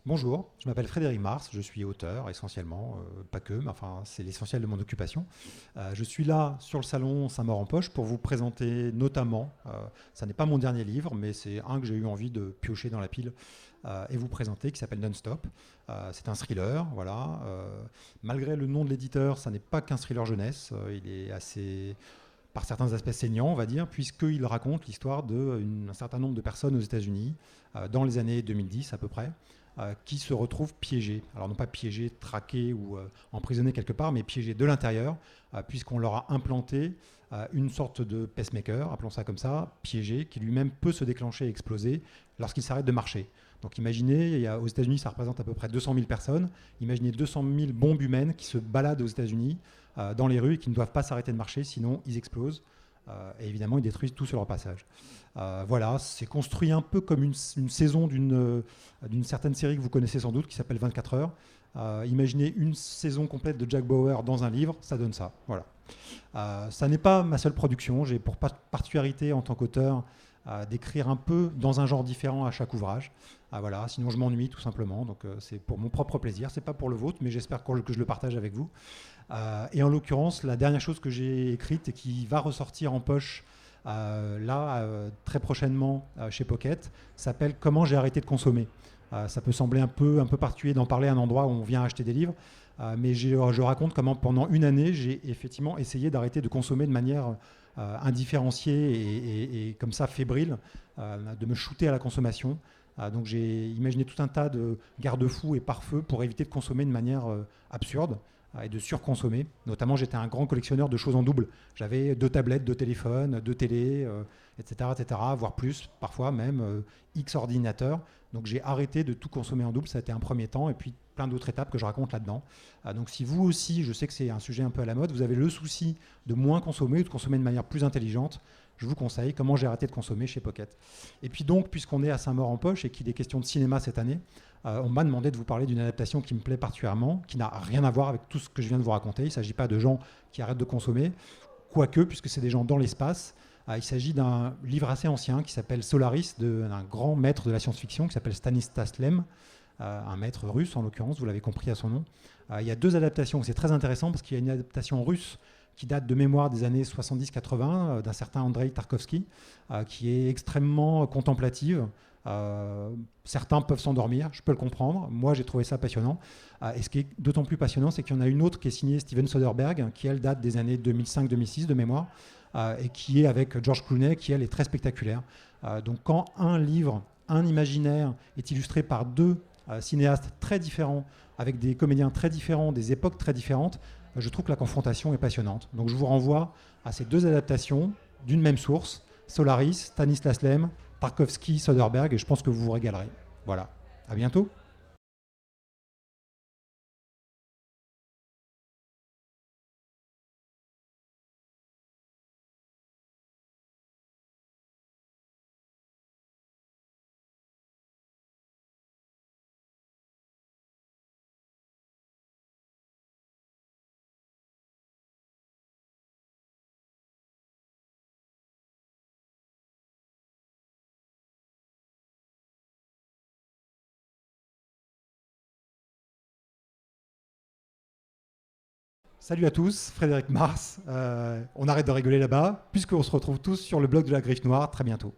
Bonjour, je m'appelle Frédéric Mars, je suis auteur essentiellement, pas que, mais enfin c'est l'essentiel de mon occupation. Je suis là sur le salon Saint-Maur-en-Poche pour vous présenter notamment, ça n'est pas mon dernier livre, mais c'est un que j'ai eu envie de piocher dans la pile et vous présenter, qui s'appelle Non-Stop. C'est un thriller, voilà. Malgré le nom de l'éditeur, ça n'est pas qu'un thriller jeunesse, il est assez par certains aspects saignant, on va dire, puisqu'il raconte l'histoire d'un certain nombre de personnes aux États-Unis, dans les années 2010 à peu près, qui se retrouvent piégées. Alors non pas piégées, traquées ou emprisonnées quelque part, mais piégées de l'intérieur, puisqu'on leur a implanté une sorte de pacemaker, appelons ça comme ça, piégé, qui lui-même peut se déclencher et exploser lorsqu'il s'arrête de marcher. Donc imaginez, aux États-Unis, ça représente à peu près 200 000 personnes. Imaginez 200 000 bombes humaines qui se baladent aux États-Unis dans les rues et qui ne doivent pas s'arrêter de marcher, sinon ils explosent. Et évidemment, ils détruisent tout sur leur passage. Voilà, c'est construit un peu comme une saison d'une certaine série que vous connaissez sans doute, qui s'appelle 24 heures. Imaginez une saison complète de Jack Bauer dans un livre, ça donne ça. Voilà. Ça n'est pas ma seule production. J'ai pour particularité en tant qu'auteur d'écrire un peu dans un genre différent à chaque ouvrage. Voilà, sinon je m'ennuie tout simplement. Donc c'est pour mon propre plaisir. C'est pas pour le vôtre, mais j'espère que je le partage avec vous. Et en l'occurrence, la dernière chose que j'ai écrite et qui va ressortir en poche très prochainement chez Pocket s'appelle Comment j'ai arrêté de consommer. Ça peut sembler un peu particulier d'en parler à un endroit où on vient acheter des livres, mais je raconte comment pendant une année j'ai effectivement essayé d'arrêter de consommer de manière indifférenciée et comme ça fébrile, de me shooter à la consommation. Donc j'ai imaginé tout un tas de garde-fous et pare-feux pour éviter de consommer de manière absurde et de surconsommer. Notamment, j'étais un grand collectionneur de choses en double. J'avais 2 tablettes, 2 téléphones, 2 télés, etc., voire plus, parfois même X ordinateurs. Donc j'ai arrêté de tout consommer en double, ça a été un premier temps, et puis plein d'autres étapes que je raconte là-dedans. Donc si vous aussi, je sais que c'est un sujet un peu à la mode, vous avez le souci de moins consommer ou de consommer de manière plus intelligente, je vous conseille Comment j'ai arrêté de consommer chez Pocket. Et puis donc, puisqu'on est à Saint-Maur-en-Poche et qu'il est question de cinéma cette année, on m'a demandé de vous parler d'une adaptation qui me plaît particulièrement, qui n'a rien à voir avec tout ce que je viens de vous raconter. Il ne s'agit pas de gens qui arrêtent de consommer, quoique, puisque c'est des gens dans l'espace. Il s'agit d'un livre assez ancien qui s'appelle Solaris, d'un grand maître de la science-fiction qui s'appelle Stanislas Lem, un maître russe en l'occurrence, vous l'avez compris à son nom. Il y a 2 adaptations, c'est très intéressant parce qu'il y a une adaptation russe qui date de mémoire des années 70-80 d'un certain Andrei Tarkovsky, qui est extrêmement contemplative. Certains peuvent s'endormir, je peux le comprendre. Moi, j'ai trouvé ça passionnant. Et ce qui est d'autant plus passionnant, c'est qu'il y en a une autre qui est signée Steven Soderbergh, qui, elle, date des années 2005-2006 de mémoire, et qui est avec George Clooney, qui, elle, est très spectaculaire. Donc, quand un livre, un imaginaire est illustré par 2 cinéastes très différents, avec des comédiens très différents, des époques très différentes, je trouve que la confrontation est passionnante. Donc je vous renvoie à ces 2 adaptations d'une même source, Solaris, Stanislas Lem, Tarkovsky, Soderbergh, et je pense que vous vous régalerez. Voilà, à bientôt. Salut à tous, Frédéric Mars. On arrête de rigoler là-bas, puisqu'on se retrouve tous sur le blog de la Griffe Noire très bientôt.